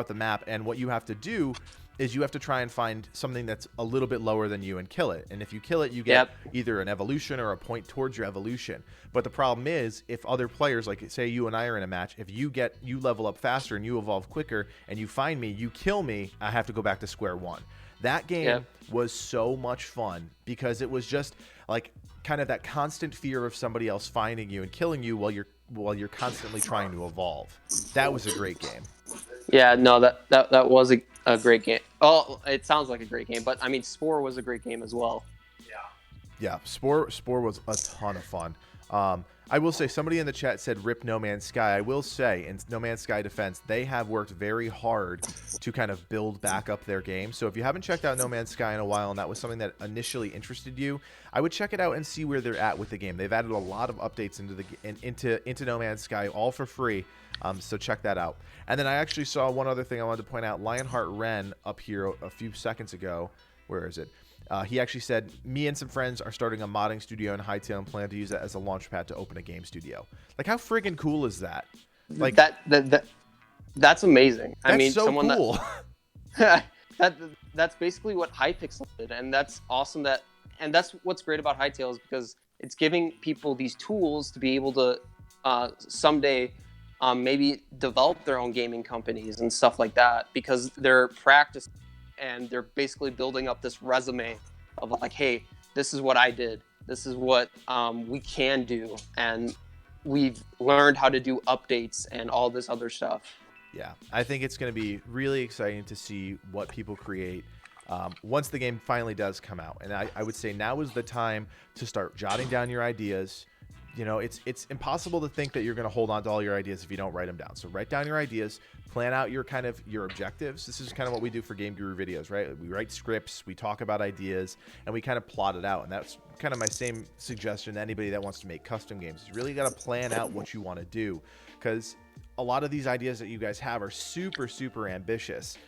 the map. And what you have to do is you have to try and find something that's a little bit lower than you and kill it. And if you kill it, you get either an evolution or a point towards your evolution. But the problem is, if other players, like say you and I are in a match, if you level up faster and you evolve quicker and you find me, you kill me, I have to go back to square one. That game was so much fun because it was just like kind of that constant fear of somebody else finding you and killing you while you're constantly trying to evolve. That was a great game. Yeah, no, that was a great game. Oh, it sounds like a great game, but I mean, Spore was a great game as well. Yeah, Spore was a ton of fun. I will say, somebody in the chat said rip No Man's Sky. I will say, in No Man's Sky defense, they have worked very hard to kind of build back up their game. So if you haven't checked out No Man's Sky in a while and that was something that initially interested you, I would check it out and see where they're at with the game. They've added a lot of updates into No Man's Sky, all for free. So check that out. And then I actually saw one other thing I wanted to point out. Lionheart Ren up here a few seconds ago. Where is it? He actually said, me and some friends are starting a modding studio in Hightail and plan to use that as a launch pad to open a game studio. Like, how friggin' cool is that? Like that's amazing. I mean, so cool. That's basically what Hypixel did, and that's awesome that and that's what's great about Hightail, is because it's giving people these tools to be able to someday maybe develop their own gaming companies and stuff like that, because they're practicing and they're basically building up this resume of like, hey, this is what I did, this is what we can do, and we've learned how to do updates and all this other stuff. Yeah, I think it's going to be really exciting to see what people create once the game finally does come out. And I would say now is the time to start jotting down your ideas. You know, it's impossible to think that you're going to hold on to all your ideas if you don't write them down. So write down your ideas, plan out your your objectives. This is kind of what we do for Game Guru videos, right? We write scripts, we talk about ideas, and we kind of plot it out. And that's kind of my same suggestion to anybody that wants to make custom games. You really got to plan out what you want to do, because a lot of these ideas that you guys have are super, super ambitious,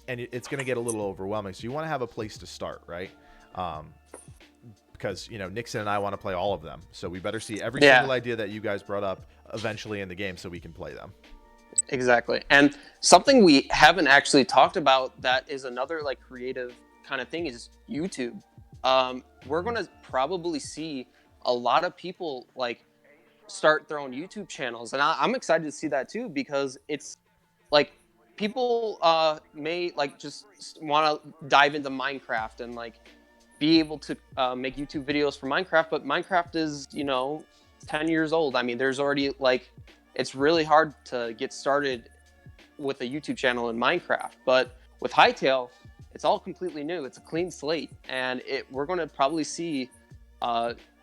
and it's going to get a little overwhelming. So you want to have a place to start, right? Because, you know, Nixon and I want to play all of them. So we better see every single idea that you guys brought up eventually in the game so we can play them. Exactly. And something we haven't actually talked about that is another like creative kind of thing is YouTube. We're going to probably see a lot of people like start their own YouTube channels. And I'm excited to see that too, because it's like people may like just want to dive into Minecraft and like be able to make YouTube videos for Minecraft, but Minecraft is, you know, 10 years old. I mean, there's already like, it's really hard to get started with a YouTube channel in Minecraft, but with Hytale, it's all completely new. It's a clean slate, and we're going to probably see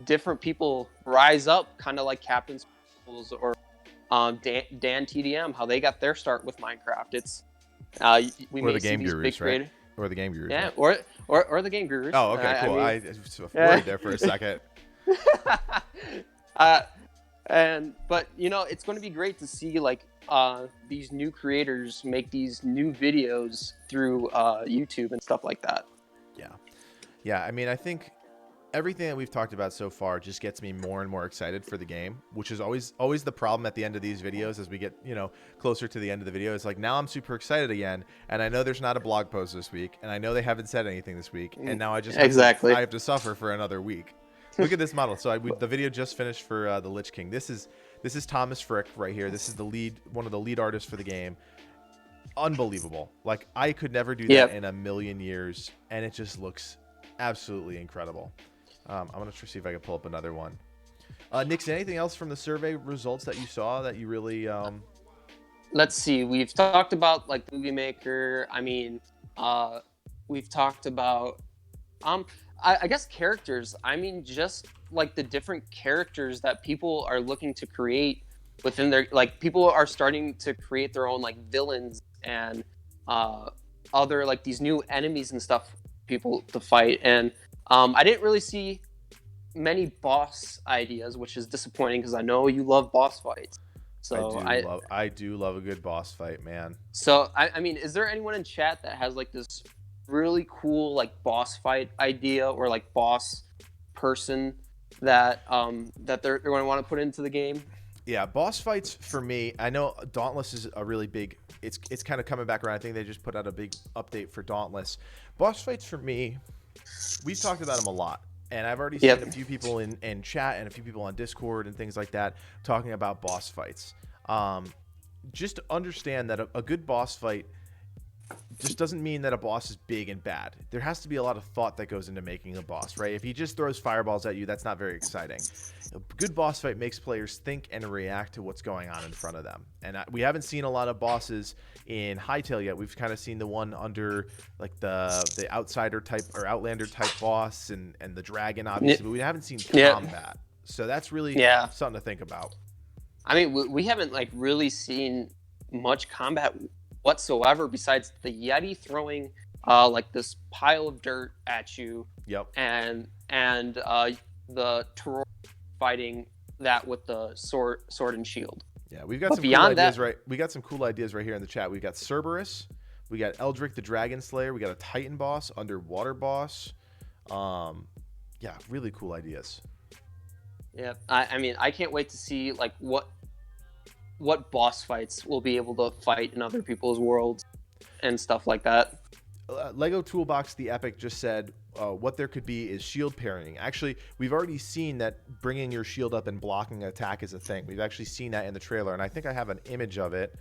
different people rise up, kind of like Captain Sprinkles or Dan TDM, how they got their start with Minecraft. It's we may see these big creators. Or the Game Gurus. Yeah, right? or the Game Gurus. Oh, okay, cool. I was worried there for a second. But you know, it's going to be great to see like these new creators make these new videos through YouTube and stuff like that. Yeah. I mean, I think everything that we've talked about so far just gets me more and more excited for the game, which is always the problem at the end of these videos as we get, you know, closer to the end of the video. It's like, now I'm super excited again, and I know there's not a blog post this week, and I know they haven't said anything this week, and now I just I have to suffer for another week. Look at this model. So the video just finished for the Lich King. This is Thomas Frick right here. This is one of the lead artists for the game. Unbelievable. Like, I could never do that in a million years, and it just looks absolutely incredible. I'm going to see if I can pull up another one. Nixon, anything else from the survey results that you saw that you really... Let's see. We've talked about, like, Movie Maker. I mean, we've talked about... I guess characters. I mean, just, like, the different characters that people are looking to create within their... Like, people are starting to create their own, like, villains and other, like, these new enemies and stuff people to fight. And... I didn't really see many boss ideas, which is disappointing because I know you love boss fights. So I do love a good boss fight, man. So I mean, is there anyone in chat that has like this really cool like boss fight idea or like boss person that that they're going to want to put into the game? Yeah, boss fights for me. I know Dauntless is a really big. It's kind of coming back around. I think they just put out a big update for Dauntless. Boss fights for me. We've talked about them a lot, and I've already seen a few people in chat and a few people on Discord and things like that talking about boss fights. Just understand that a good boss fight just doesn't mean that a boss is big and bad. There has to be a lot of thought that goes into making a boss, right? If he just throws fireballs at you, that's not very exciting. A good boss fight makes players think and react to what's going on in front of them. And we haven't seen a lot of bosses in Hytale yet. We've kind of seen the one under like the outsider type or outlander type boss and the dragon, obviously, but we haven't seen combat. So that's really something to think about. I mean, we haven't like really seen much combat whatsoever besides the Yeti throwing like this pile of dirt at you. Yep. And the Terror fighting that with the sword and shield. Yeah, we've got some cool ideas right. We got some cool ideas right here in the chat. We've got Cerberus, we got Eldrick the Dragon Slayer, we got a Titan boss, underwater boss. Yeah, really cool ideas. Yeah, I mean, I can't wait to see like what boss fights we'll be able to fight in other people's worlds and stuff like that. Lego Toolbox the Epic just said what there could be is shield parrying. Actually, we've already seen that bringing your shield up and blocking an attack is a thing. We've actually seen that in the trailer, and I think I have an image of it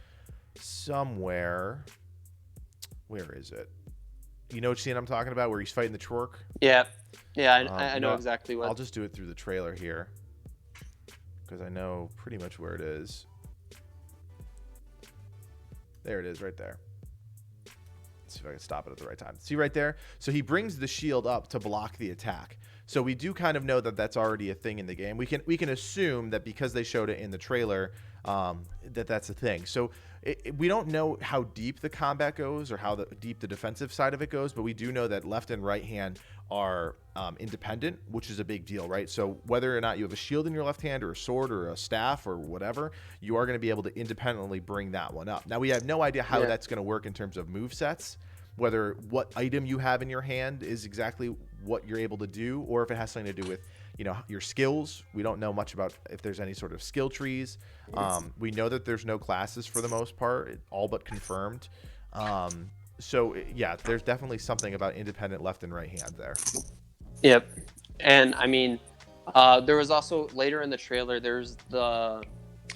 somewhere. Where is it? You know which scene I'm talking about, where he's fighting the Chork? Yeah, I know No, exactly what. I'll just do it through the trailer here, because I know pretty much where it is. There it is, right there. Let's see if I can stop it at the right time. See right there? So he brings the shield up to block the attack. So we do kind of know that that's already a thing in the game. We can assume that because they showed it in the trailer, that that's a thing. So we don't know how deep the combat goes or how deep the defensive side of it goes, but we do know that left and right hand are independent, which is a big deal, right? So whether or not you have a shield in your left hand or a sword or a staff or whatever, you are going to be able to independently bring that one up. Now, we have no idea how that's going to work in terms of move sets, whether what item you have in your hand is exactly what you're able to do, or if it has something to do with, you know, your skills. We don't know much about if there's any sort of skill trees. We know that there's no classes for the most part, all but confirmed. So yeah, there's definitely something about independent left and right hand there. Yep. And I mean, there was also later in the trailer, there's the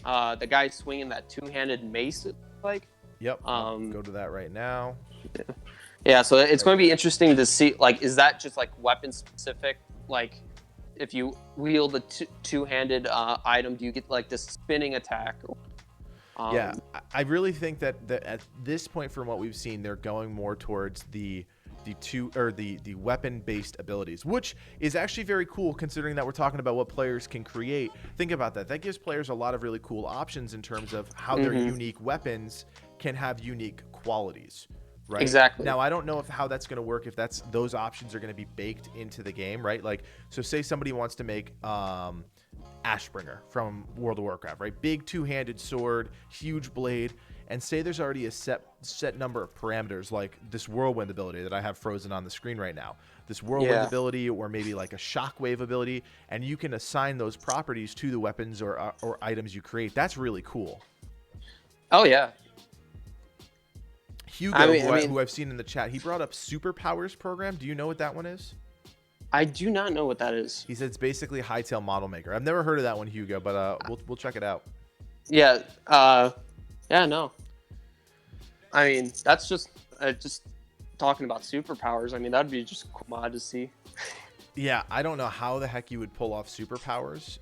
guy swinging that two-handed mace, like. Yep. Go to that right now. Yeah, so it's going to be interesting to see, like, is that just like weapon specific? Like, if you wield a two-handed item, do you get like this spinning attack? Yeah, I really think that at this point, from what we've seen, they're going more towards the weapon-based abilities, which is actually very cool considering that we're talking about what players can create. Think about that. That gives players a lot of really cool options in terms of how their unique weapons can have unique qualities. Right. Exactly. Now, I don't know how that's going to work, if those options are going to be baked into the game, right? Like, so say somebody wants to make Ashbringer from World of Warcraft, right? Big two-handed sword, huge blade, and say there's already a set number of parameters, like this whirlwind ability that I have frozen on the screen right now. This whirlwind ability, or maybe like a shockwave ability, and you can assign those properties to the weapons or items you create. That's really cool. Oh yeah. Hugo, who I've seen in the chat, he brought up Superpowers program. Do you know what that one is? I do not know what that is. He said it's basically Hytale model maker. I've never heard of that one, Hugo, but we'll check it out. Yeah. No. I mean, that's just talking about superpowers. I mean, that'd be just cool mod to see. Yeah, I don't know how the heck you would pull off superpowers.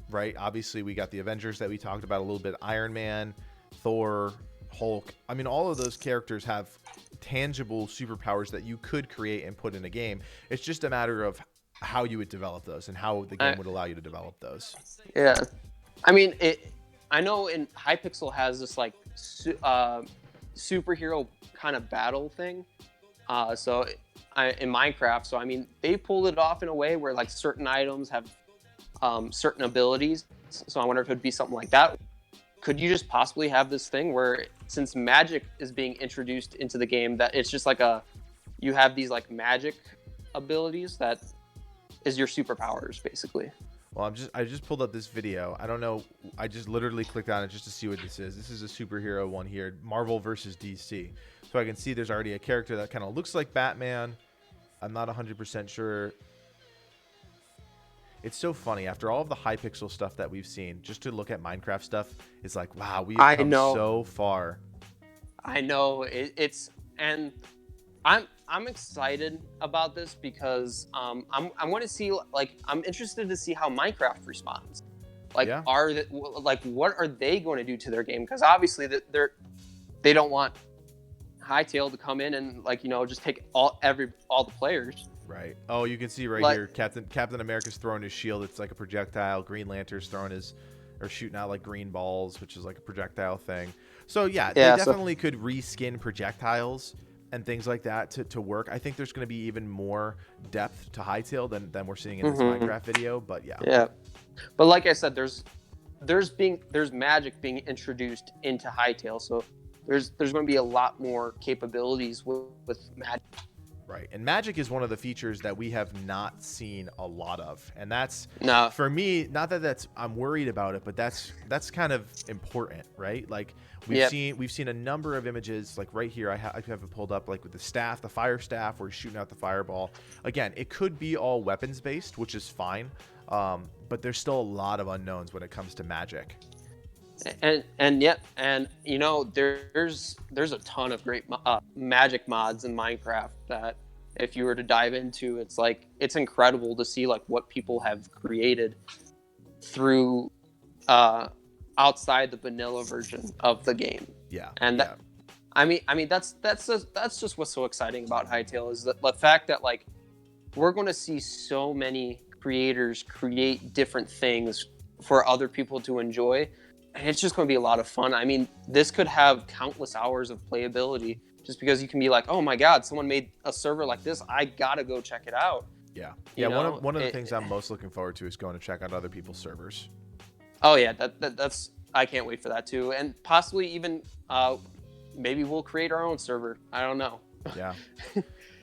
Right? Obviously, we got the Avengers that we talked about a little bit. Iron Man, Thor, Hulk. I mean, all of those characters have tangible superpowers that you could create and put in a game. It's just a matter of how you would develop those and how the game would allow you to develop those. Yeah. I mean, I know in Hypixel has this like superhero kind of battle thing. In Minecraft, so I mean, they pulled it off in a way where like certain items have certain abilities. So I wonder if it'd be something like that. Could you just possibly have this thing where, since magic is being introduced into the game, that it's just like you have these like magic abilities that is your superpowers, basically? Well, I just pulled up this video. I don't know. I just literally clicked on it just to see what this is. This is a superhero one here, Marvel versus DC. So I can see there's already a character that kind of looks like Batman. I'm not 100% sure. It's so funny. After all of the Hypixel stuff that we've seen, just to look at Minecraft stuff is like, wow, we've come so far. I know and I'm excited about this because I'm going to see, like, I'm interested to see how Minecraft responds. Like, what are they going to do to their game? Because obviously they don't want Hytale to come in and, like, you know, just take all the players. Right. Oh, you can see right here, Captain America's throwing his shield. It's like a projectile. Green Lantern's shooting out like green balls, which is like a projectile thing. So yeah, they definitely could reskin projectiles and things like that to work. I think there's going to be even more depth to Hytale than we're seeing in this Minecraft video. But yeah. Yeah. But like I said, there's magic being introduced into Hytale, so there's going to be a lot more capabilities with magic. Right. And magic is one of the features that we have not seen a lot of. And that's, No. for me, not that that's I'm worried about it, but that's kind of important, right? Like Yep. we've seen a number of images, like right here, I have it pulled up, like with the staff, the fire staff, where he's shooting out the fireball. Again, it could be all weapons based, which is fine. But there's still a lot of unknowns when it comes to magic. And yet, and you know, there's a ton of great magic mods in Minecraft that if you were to dive into, it's like it's incredible to see like what people have created through outside the vanilla version of the game. Yeah. And yeah. I mean that's just what's so exciting about Hytale is that the fact that like we're going to see so many creators create different things for other people to enjoy. And it's just going to be a lot of fun. I mean, this could have countless hours of playability just because you can be like, oh my God, someone made a server like this. I got to go check it out. Yeah. You Yeah. know, One of the things I'm most looking forward to is going to check out other people's servers. Oh yeah. That's, I can't wait for that too. And possibly even, maybe we'll create our own server. I don't know. Yeah.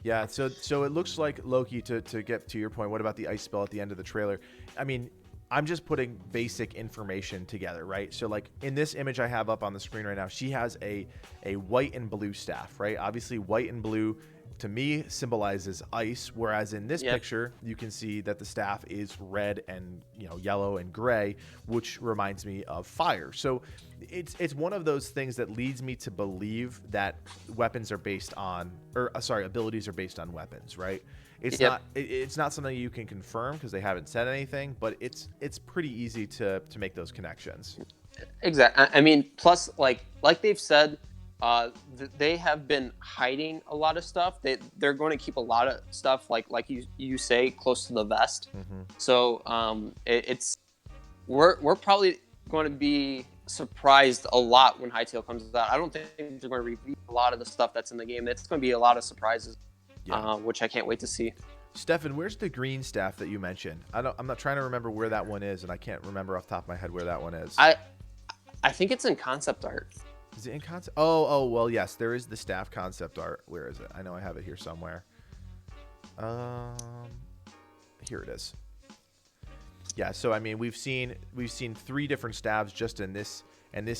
Yeah. So it looks like, Loki, to get to your point, what about the ice spell at the end of the trailer? I mean, I'm just putting basic information together, right? So like in this image I have up on the screen right now, she has a white and blue staff, right? Obviously white and blue to me symbolizes ice, whereas in this picture you can see that the staff is red and yellow and gray, which reminds me of fire. So it's one of those things that leads me to believe that weapons are based on, or sorry, abilities are based on weapons, right? It's not something you can confirm because they haven't said anything, but it's pretty easy to make those connections. Exactly. I mean, plus like they've said, they have been hiding a lot of stuff. They're going to keep a lot of stuff like you say close to the vest. Mm-hmm. So we're probably going to be surprised a lot when Hytale comes out. I don't think they're going to reveal a lot of the stuff that's in the game. It's going to be a lot of surprises. Which I can't wait to see. Stefan, where's the green staff that you mentioned? I'm not trying to remember where that one is, and I can't remember off the top of my head where that one is. I think it's in concept art. Is it in concept? Oh, well, yes, there is the staff concept art. Where is it? I know I have it here somewhere. Here it is. Yeah, so I mean, we've seen 3 different staffs just in this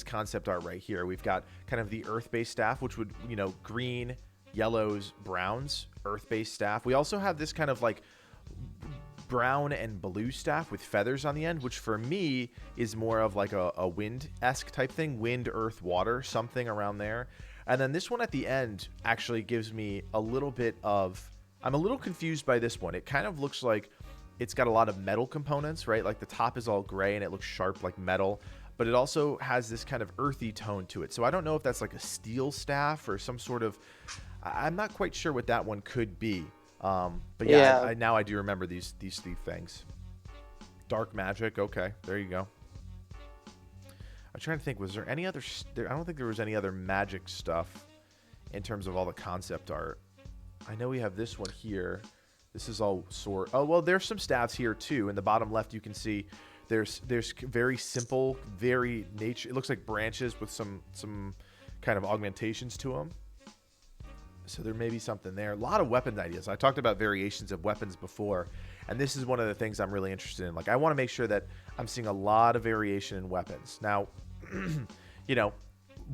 concept art right here. We've got kind of the earth-based staff, which would green, yellows, browns, earth-based staff. We also have this kind of like brown and blue staff with feathers on the end, which for me is more of like a wind-esque type thing. Wind, earth, water, something around there. And then this one at the end actually gives me a little bit of... I'm a little confused by this one. It kind of looks like it's got a lot of metal components, right? Like the top is all gray and it looks sharp like metal, but it also has this kind of earthy tone to it. So I don't know if that's like a steel staff or some sort of... I'm not quite sure what that one could be. But yeah, now I do remember these 3 things. Dark magic. Okay, there you go. I'm trying to think. Was there any other... I don't think there was any other magic stuff in terms of all the concept art. I know we have this one here. This is all sword. Oh, well, there's some staffs here too. In the bottom left, you can see there's very simple, very nature. It looks like branches with some kind of augmentations to them. So there may be something there. A lot of weapon ideas. I talked about variations of weapons before, and this is one of the things I'm really interested in. Like, I want to make sure that I'm seeing a lot of variation in weapons. Now,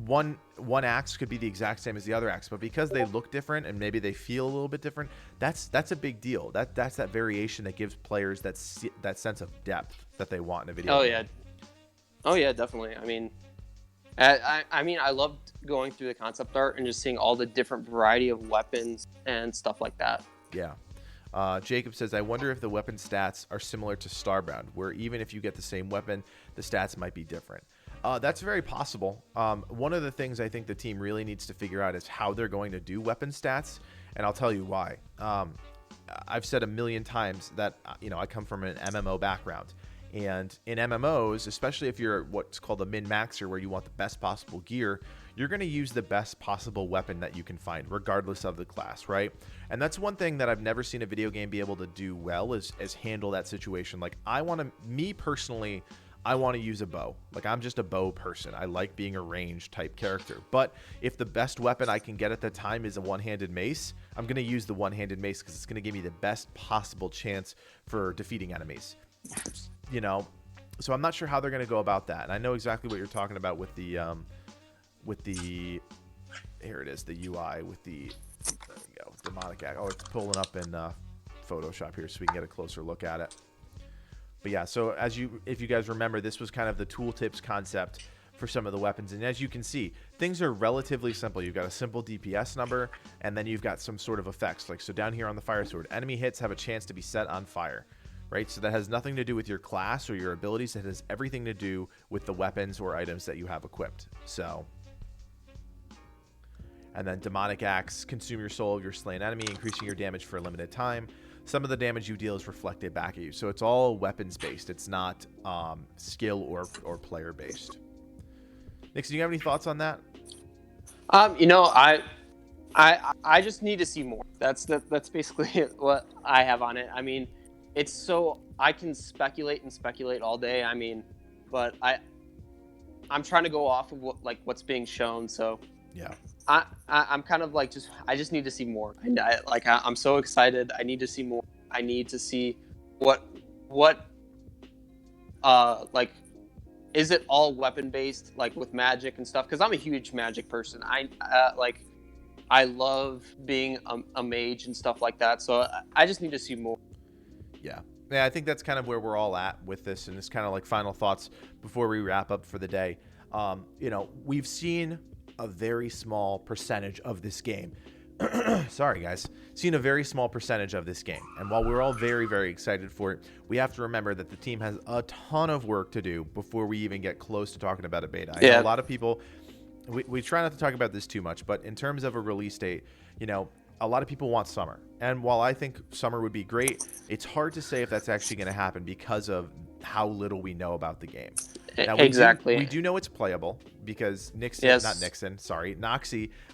one axe could be the exact same as the other axe, but because they look different and maybe they feel a little bit different, that's a big deal. That's that variation that gives players that sense of depth that they want in a video game. Oh yeah, definitely. I mean, I loved going through the concept art and just seeing all the different variety of weapons and stuff like that. Yeah. Jacob says, I wonder if the weapon stats are similar to Starbound, where even if you get the same weapon, the stats might be different. That's very possible. One of the things I think the team really needs to figure out is how they're going to do weapon stats, and I'll tell you why. I've said a million times that I come from an MMO background. And in MMOs, especially if you're what's called a min-maxer, where you want the best possible gear, you're going to use the best possible weapon that you can find, regardless of the class, right? And that's one thing that I've never seen a video game be able to do well is handle that situation. Like, me personally, I want to use a bow. Like, I'm just a bow person. I like being a ranged type character. But if the best weapon I can get at the time is a one-handed mace, I'm going to use the one-handed mace because it's going to give me the best possible chance for defeating enemies. You know, so I'm not sure how they're going to go about that. And I know exactly what you're talking about with the here it is, the UI with the, there we go, demonic act. Oh, it's pulling up in Photoshop here so we can get a closer look at it. But yeah, so if you guys remember, this was kind of the tooltips concept for some of the weapons. And as you can see, things are relatively simple. You've got a simple DPS number, and then you've got some sort of effects. Like, so down here on the fire sword, enemy hits have a chance to be set on fire, right? So that has nothing to do with your class or your abilities. It has everything to do with the weapons or items that you have equipped. So, and then demonic axe, consume your soul of your slain enemy, increasing your damage for a limited time. Some of the damage you deal is reflected back at you. So it's all weapons based. It's not skill or player based. Nixon, do you have any thoughts on that? You know, I just need to see more. That's basically what I have on it. I mean, it's so I can speculate and speculate all day. I mean, but I'm trying to go off of what's being shown. So yeah, I'm kind of like I just need to see more. I'm so excited. I need to see more. I need to see what like. Is it all weapon based, like with magic and stuff? Because I'm a huge magic person. I love being a mage and stuff like that. So I just need to see more. Yeah, I think that's kind of where we're all at with this, and it's kind of like final thoughts before we wrap up for the day. You know, we've seen a very small percentage of this game. Sorry, guys. Seen a very small percentage of this game. And while we're all very, very excited for it, we have to remember that the team has a ton of work to do before we even get close to talking about a beta. I know a lot of people, we try not to talk about this too much, but in terms of a release date, you know, a lot of people want summer. And while I think summer would be great, it's hard to say if that's actually going to happen because of how little we know about the game. Now, Exactly. We do know it's playable because Noxy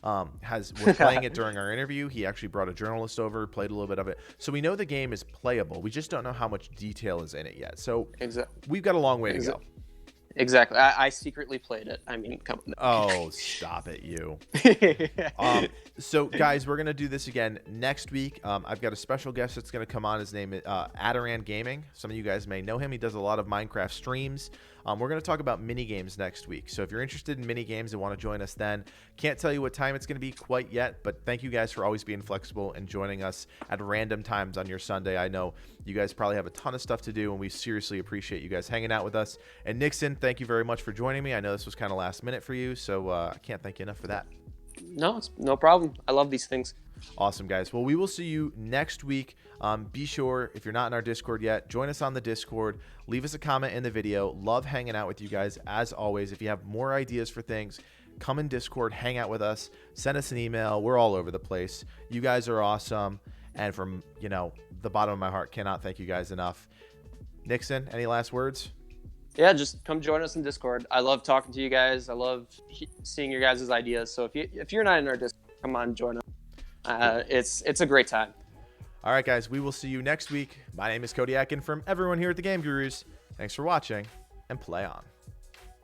was playing it during our interview. He actually brought a journalist over, played a little bit of it. So we know the game is playable. We just don't know how much detail is in it yet. So we've got a long way to go. Exactly. I secretly played it. I mean, come on. Oh, stop it, you. So, guys, we're going to do this again next week. I've got a special guest that's going to come on. His name is Adaran Gaming. Some of you guys may know him. He does a lot of Minecraft streams. We're going to talk about minigames next week. So if you're interested in minigames and want to join us then, can't tell you what time it's going to be quite yet, but thank you guys for always being flexible and joining us at random times on your Sunday. I know you guys probably have a ton of stuff to do, and we seriously appreciate you guys hanging out with us. And Nixon, thank you very much for joining me. I know this was kind of last minute for you, so I can't thank you enough for that. No, it's no problem. I love these things. Awesome, guys. Well, we will see you next week. Be sure, if you're not in our Discord yet, join us on the Discord. Leave us a comment in the video. Love hanging out with you guys, as always. If you have more ideas for things, come in Discord, hang out with us, send us an email. We're all over the place. You guys are awesome. And from, you know, the bottom of my heart, cannot thank you guys enough. Nixon, any last words? Yeah, just come join us in Discord. I love talking to you guys. I love seeing your guys' ideas. So if you're not in our Discord, come on, join us. It's a great time. All right, guys, we will see you next week. My name is Codiak, and from everyone here at the Game Gurus, thanks for watching, and play on.